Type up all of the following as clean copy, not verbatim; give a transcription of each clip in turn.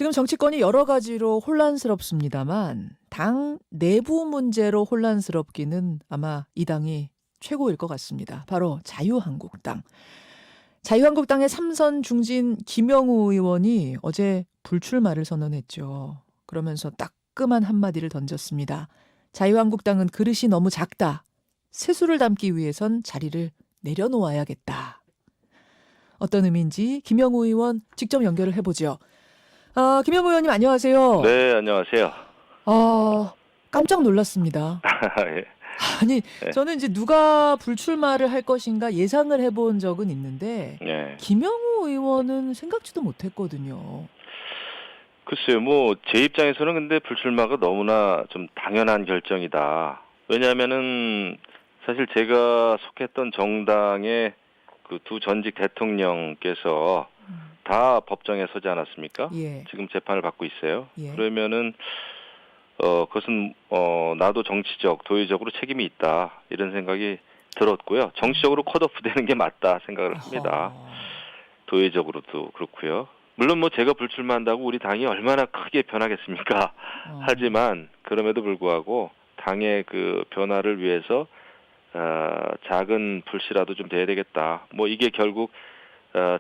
지금 정치권이 여러 가지로 혼란스럽습니다만 당 내부 문제로 혼란스럽기는 아마 이 당이 최고일 것 같습니다. 바로 자유한국당. 자유한국당의 3선 중진 김영우 의원이 어제 불출마를 선언했죠. 그러면서 따끔한 한마디를 던졌습니다. 자유한국당은 그릇이 너무 작다. 세수를 담기 위해선 자리를 내려놓아야겠다. 어떤 의미인지 김영우 의원 직접 연결을 해보죠. 김영우 의원님 안녕하세요. 네, 안녕하세요. 깜짝 놀랐습니다. 예. 아니, 네. 저는 이제 누가 불출마를 할 것인가 예상을 해본 적은 있는데 네. 김영우 의원은 생각지도 못했거든요. 글쎄요, 제 입장에서는 근데 불출마가 너무나 좀 당연한 결정이다. 왜냐하면은 사실 제가 속했던 정당의 그 두 전직 대통령께서 다 법정에 서지 않았습니까? 예. 지금 재판을 받고 있어요. 예. 그러면은 그것은 나도 정치적, 도의적으로 책임이 있다 이런 생각이 들었고요. 정치적으로 컷오프 되는 게 맞다 생각을 합니다. 도의적으로도 그렇고요. 물론 제가 불출마한다고 우리 당이 얼마나 크게 변하겠습니까? 하지만 그럼에도 불구하고 당의 그 변화를 위해서 작은 불씨라도 좀 돼야 되겠다. 이게 결국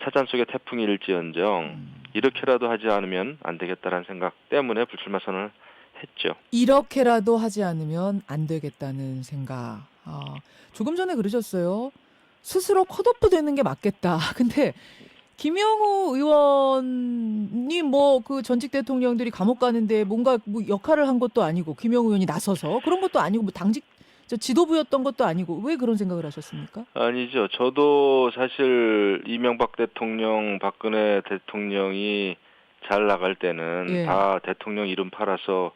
차잔 속의 태풍일지언정 이렇게라도 하지 않으면 안 되겠다라는 생각 때문에 불출마 선언을 했죠. 이렇게라도 하지 않으면 안 되겠다는 생각. 조금 전에 그러셨어요. 스스로 컷오프 되는 게 맞겠다. 근데 김영우 의원이 그 전직 대통령들이 감옥 가는데 뭔가 역할을 한 것도 아니고 김영우 의원이 나서서 그런 것도 아니고 당직 지도부였던 것도 아니고 왜 그런 생각을 하셨습니까? 아니죠. 저도 사실 이명박 대통령, 박근혜 대통령이 잘 나갈 때는 예. 다 대통령 이름 팔아서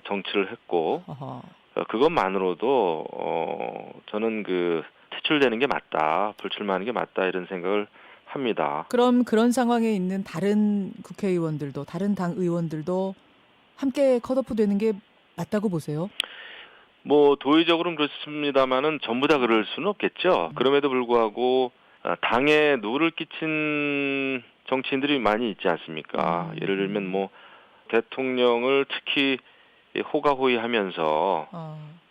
정치를 했고 아하. 그것만으로도 저는 퇴출되는 게 맞다, 불출마하는 게 맞다 이런 생각을 합니다. 그럼 그런 상황에 있는 다른 국회의원들도 다른 당 의원들도 함께 컷오프 되는 게 맞다고 보세요? 도의적으로는 그렇습니다만은 전부 다 그럴 수는 없겠죠. 그럼에도 불구하고 당에 누를 끼친 정치인들이 많이 있지 않습니까? 예를 들면 대통령을 특히 호가호위하면서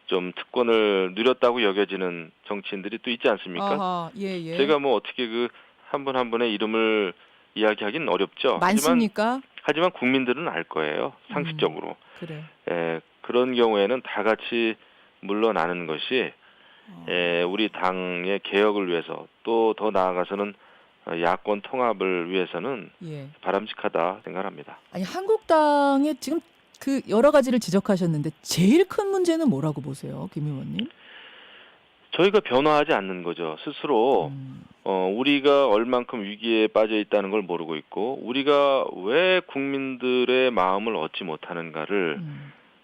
좀 특권을 누렸다고 여겨지는 정치인들이 또 있지 않습니까? 아하, 예. 제가 어떻게 한 분 한 분의 이름을 이야기하기는 어렵죠. 많습니까? 하지만 국민들은 알 거예요. 상식적으로. 그래. 그런 경우에는 다 같이 물러나는 것이 우리 당의 개혁을 위해서 또 더 나아가서는 야권 통합을 위해서는 바람직하다 생각합니다. 아니, 한국당에 지금 여러 가지를 지적하셨는데 제일 큰 문제는 뭐라고 보세요, 김 의원님? 저희가 변화하지 않는 거죠. 스스로 우리가 얼만큼 위기에 빠져 있다는 걸 모르고 있고 우리가 왜 국민들의 마음을 얻지 못하는가를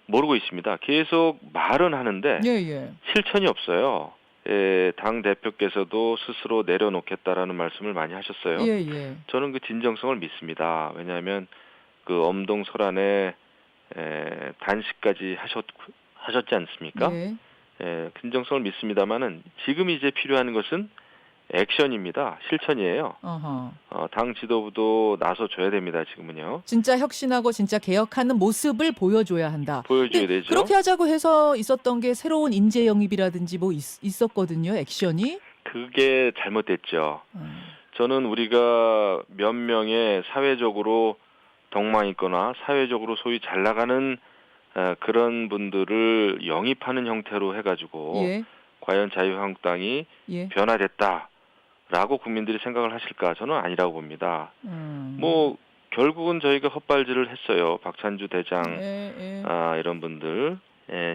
모르고 있습니다. 계속 말은 하는데 실천이 없어요. 당 대표께서도 스스로 내려놓겠다라는 말씀을 많이 하셨어요. 저는 그 진정성을 믿습니다. 왜냐하면 그 엄동설안에 단식까지 하셨지 않습니까? 진정성을 믿습니다만은 지금 이제 필요한 것은 액션입니다. 실천이에요. 당 지도부도 나서줘야 됩니다. 지금은요. 진짜 혁신하고 진짜 개혁하는 모습을 보여줘야 한다. 보여줘야 되죠. 그렇게 하자고 해서 있었던 게 새로운 인재 영입이라든지 있었거든요. 액션이. 그게 잘못됐죠. 저는 우리가 몇 명의 사회적으로 덕망 있거나 사회적으로 소위 잘 나가는 그런 분들을 영입하는 형태로 해가지고 과연 자유한국당이 변화됐다라고 국민들이 생각을 하실까? 저는 아니라고 봅니다. 결국은 저희가 헛발질을 했어요. 박찬주 대장 이런 분들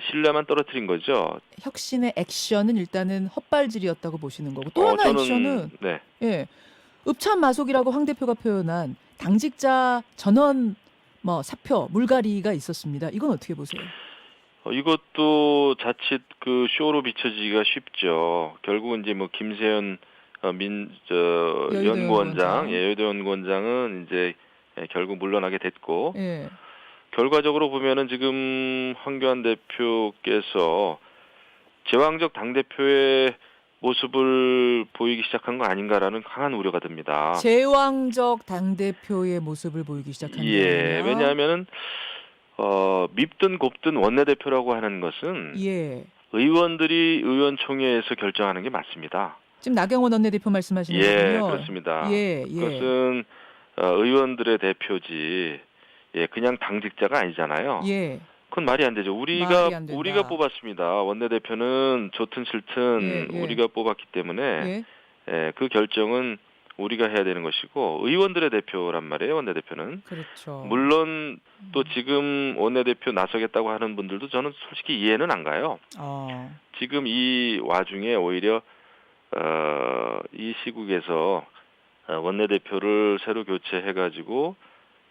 신뢰만 떨어뜨린 거죠. 혁신의 액션은 일단은 헛발질이었다고 보시는 거고 또 하나 액션은 읍참마속이라고 황 대표가 표현한 당직자 전원 사표, 물갈이가 있었습니다. 이건 어떻게 보세요? 이것도 자칫 쇼로 비춰지기가 쉽죠. 결국은 이제 김세현 연구원장, 여의도 연구원장은 이제 결국 물러나게 됐고, 결과적으로 보면은 지금 황교안 대표께서 제왕적 당대표의 모습을 보이기 시작한 거 아닌가라는 강한 우려가 듭니다. 제왕적 당대표의 모습을 보이기 시작한 예, 거군요. 왜냐하면은 밉든 곱든 원내대표라고 하는 것은 예. 의원들이 의원총회에서 결정하는 게 맞습니다. 지금 나경원 원내대표 말씀하시는 예, 거군요. 그렇습니다. 예, 예. 그것은 의원들의 대표지, 예, 그냥 당직자가 아니잖아요. 예. 그건 말이 안 되죠. 말이 안 된다. 우리가 뽑았습니다. 원내대표는 좋든 싫든 예, 예. 우리가 뽑았기 때문에 예. 예, 그 결정은 우리가 해야 되는 것이고 의원들의 대표란 말이에요. 원내대표는. 그렇죠. 물론 또 지금 원내대표 나서겠다고 하는 분들도 저는 솔직히 이해는 안 가요. 지금 이 와중에 오히려 이 시국에서 원내대표를 새로 교체해가지고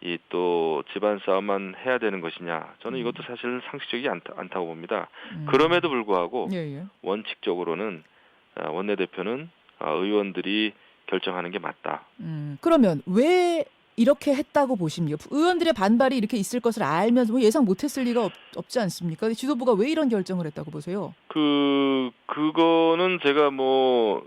이 또 집안 싸움만 해야 되는 것이냐? 저는 이것도 사실 상식적이지 않다고 봅니다. 그럼에도 불구하고 예, 예. 원칙적으로는 원내대표는 의원들이 결정하는 게 맞다. 그러면 왜 이렇게 했다고 보십니까? 의원들의 반발이 이렇게 있을 것을 알면서 뭐 예상 못했을 리가 없지 않습니까? 지도부가 왜 이런 결정을 했다고 보세요? 그거는 제가 뭐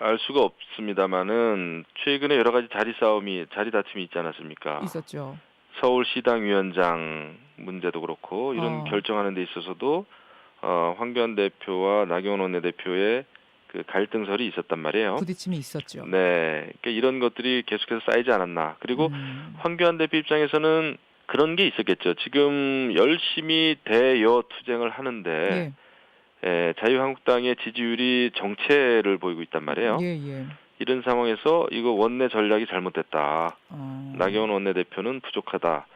알 수가 없습니다만은 최근에 여러 가지 자리 다툼이 있지 않았습니까? 있었죠. 서울시당위원장 문제도 그렇고 이런 결정하는 데 있어서도 황교안 대표와 나경원 원내대표의 그 갈등설이 있었단 말이에요. 부딪힘이 있었죠. 네, 그러니까 이런 것들이 계속해서 쌓이지 않았나. 그리고 황교안 대표 입장에서는 그런 게 있었겠죠. 지금 열심히 대여 투쟁을 하는데 예. 자유한국당의 지지율이 정체를 보이고 있단 말이에요. 예, 예. 이런 상황에서 이거 원내 전략이 잘못됐다. 나경원 원내대표는 부족하다.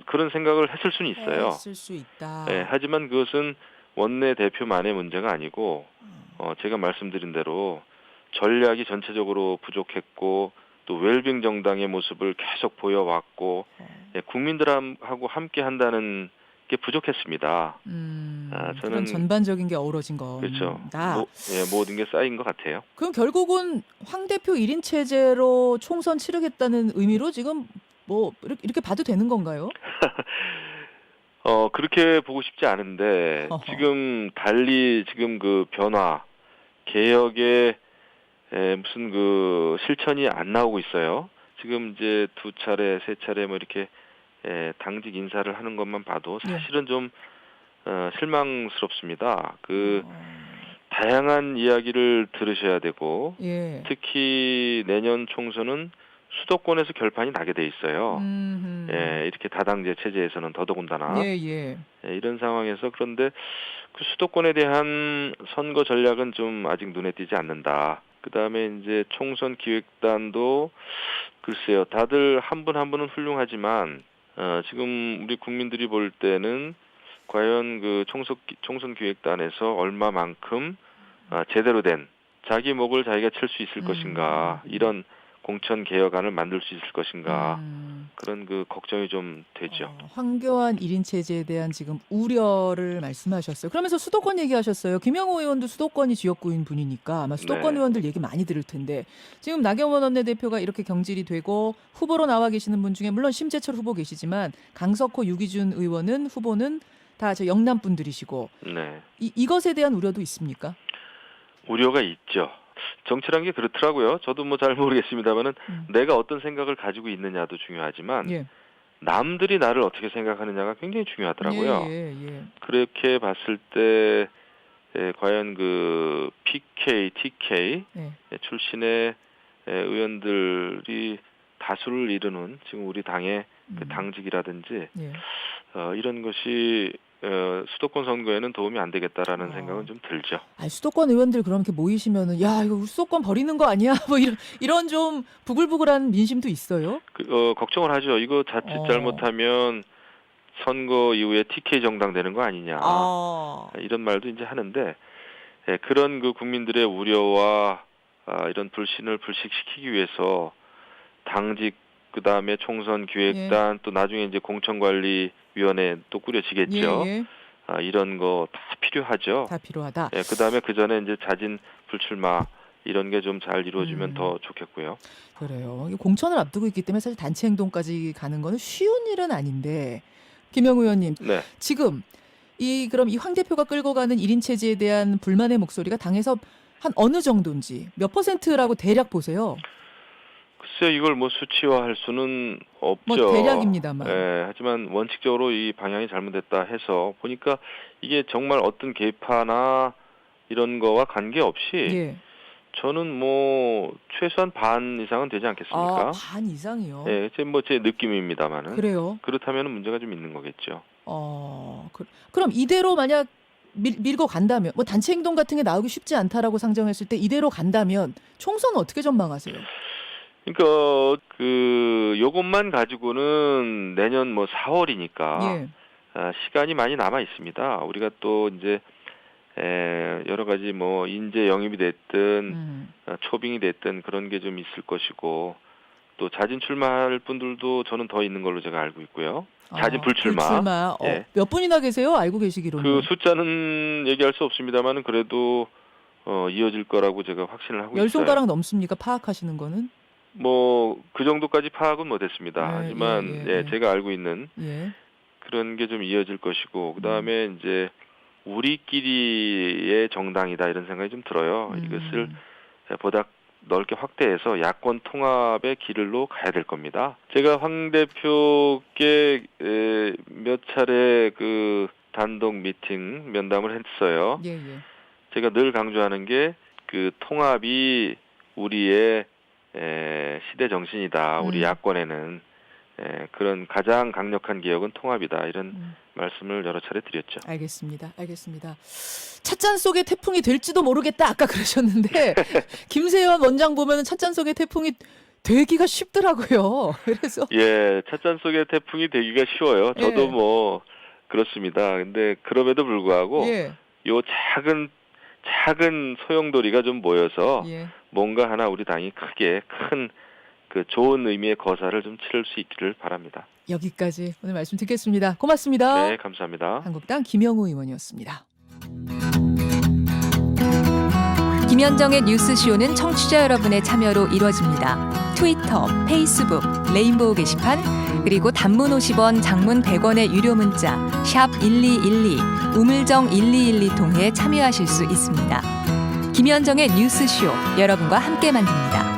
그런 생각을 했을 수는 있어요. 했을 수 있다. 하지만 그것은 원내대표만의 문제가 아니고 제가 말씀드린 대로 전략이 전체적으로 부족했고 또 웰빙 정당의 모습을 계속 보여왔고 국민들하고 함께 한다는 게 부족했습니다. 그런 저는 전반적인 게 어우러진 거. 그렇죠. 모든 게 쌓인 것 같아요. 그럼 결국은 황 대표 1인 체제로 총선 치르겠다는 의미로 지금 뭐 이렇게 봐도 되는 건가요? 그렇게 보고 싶지 않은데 지금 달리 지금 그 변화, 개혁의 무슨 그 실천이 안 나오고 있어요. 지금 이제 2차례, 3차례 뭐 이렇게 당직 인사를 하는 것만 봐도 사실은 좀 실망스럽습니다. 다양한 이야기를 들으셔야 되고 특히 내년 총선은 수도권에서 결판이 나게 돼 있어요. 이렇게 다당제 체제에서는 더더군다나 이런 상황에서 그런데 그 수도권에 대한 선거 전략은 좀 아직 눈에 띄지 않는다. 그 다음에 이제 총선 기획단도 글쎄요, 다들 한 분 한 분은 훌륭하지만 지금 우리 국민들이 볼 때는 과연 그 총선 기획단에서 얼마만큼 제대로 된 자기 목을 자기가 칠 수 있을 것인가, 이런 공천 개혁안을 만들 수 있을 것인가, 그런 그 걱정이 좀 되죠. 황교안 1인 체제에 대한 지금 우려를 말씀하셨어요. 그러면서 수도권 얘기하셨어요. 김영호 의원도 수도권이 지역구인 분이니까 아마 수도권 의원들 얘기 많이 들을 텐데 지금 나경원 원내대표가 이렇게 경질이 되고 후보로 나와 계시는 분 중에 물론 심재철 후보 계시지만 강석호, 유기준 의원은 후보는 다 저 영남 분들이시고 이것에 대한 우려도 있습니까? 우려가 있죠. 정치란 게 그렇더라고요. 저도 뭐 잘 모르겠습니다만은 내가 어떤 생각을 가지고 있느냐도 중요하지만 남들이 나를 어떻게 생각하느냐가 굉장히 중요하더라고요. 그렇게 봤을 때 과연 그 PK, TK 출신의 의원들이 다수를 이루는 지금 우리 당의 그 당직이라든지 이런 것이 수도권 선거에는 도움이 안 되겠다라는 생각은 좀 들죠. 수도권 의원들 그럼 이렇게 모이시면은 야 이거 수도권 버리는 거 아니야? 뭐 이런 좀 부글부글한 민심도 있어요. 걱정을 하죠. 이거 자칫 잘못하면 선거 이후에 TK 정당 되는 거 아니냐. 이런 말도 이제 하는데 그런 그 국민들의 우려와 이런 불신을 불식시키기 위해서 당직 그다음에 총선 기획단 또 나중에 이제 공천관리위원회 또 꾸려지겠죠. 이런 거 다 필요하죠. 다 필요하다. 그다음에 그 전에 이제 자진 불출마 이런 게 좀 잘 이루어지면 더 좋겠고요. 그래요. 공천을 앞두고 있기 때문에 사실 단체 행동까지 가는 거는 쉬운 일은 아닌데 김영우 의원님 지금 그럼 이 황 대표가 끌고 가는 1인 체제에 대한 불만의 목소리가 당에서 한 어느 정도인지 몇 %라고 대략 보세요? 글쎄요, 이걸 뭐 수치화할 수는 없죠. 뭐 대략입니다만. 예, 하지만 원칙적으로 이 방향이 잘못됐다 해서 보니까 이게 정말 어떤 계파나 이런 거와 관계없이 예. 저는 뭐 최소한 반 이상은 되지 않겠습니까? 아, 반 이상이요? 예, 제 느낌입니다만은. 그래요? 그렇다면 문제가 좀 있는 거겠죠. 그럼 이대로 만약 밀고 간다면 뭐 단체 행동 같은 게 나오기 쉽지 않다라고 상정했을 때 이대로 간다면 총선 어떻게 전망하세요? 그러니까 요것만 가지고는 내년 뭐 4월이니까 예. 시간이 많이 남아 있습니다. 우리가 또 이제 여러 가지 뭐 인재 영입이 됐든 초빙이 됐든 그런 게 좀 있을 것이고 또 자진 출마할 분들도 저는 더 있는 걸로 제가 알고 있고요. 자진 불출마. 예. 몇 분이나 계세요? 알고 계시기로는. 그 숫자는 얘기할 수 없습니다만은 그래도 이어질 거라고 제가 확신을 하고 있어요. 10손가락 넘습니까? 파악하시는 거는? 뭐 그 정도까지 파악은 못했습니다. 하지만 제가 알고 있는 그런 게 좀 이어질 것이고 그다음에 이제 우리끼리의 정당이다 이런 생각이 좀 들어요. 이것을 보다 넓게 확대해서 야권 통합의 길로 가야 될 겁니다. 제가 황 대표께 몇 차례 그 단독 미팅 면담을 했어요. 제가 늘 강조하는 게 그 통합이 우리의 시대 정신이다. 우리 야권에는 그런 가장 강력한 개혁은 통합이다. 이런 말씀을 여러 차례 드렸죠. 알겠습니다. 찻잔 속의 태풍이 될지도 모르겠다. 아까 그러셨는데 김세현 원장 보면은 찻잔 속의 태풍이 되기가 쉽더라고요. 그래서 찻잔 속의 태풍이 되기가 쉬워요. 저도 뭐 그렇습니다. 근데 그럼에도 불구하고 요 작은 소용돌이가 좀 모여서 뭔가 하나 우리 당이 크게 큰 그 좋은 의미의 거사를 좀 치를 수 있기를 바랍니다. 여기까지 오늘 말씀 듣겠습니다. 고맙습니다. 네, 감사합니다. 한국당 김영우 의원이었습니다. 김현정의 뉴스쇼는 청취자 여러분의 참여로 이루어집니다. 트위터, 페이스북, 레인보우 게시판, 그리고 단문 50원, 장문 100원의 유료 문자 샵 1212, 우물정 1212 통해 참여하실 수 있습니다. 김현정의 뉴스쇼, 여러분과 함께 만듭니다.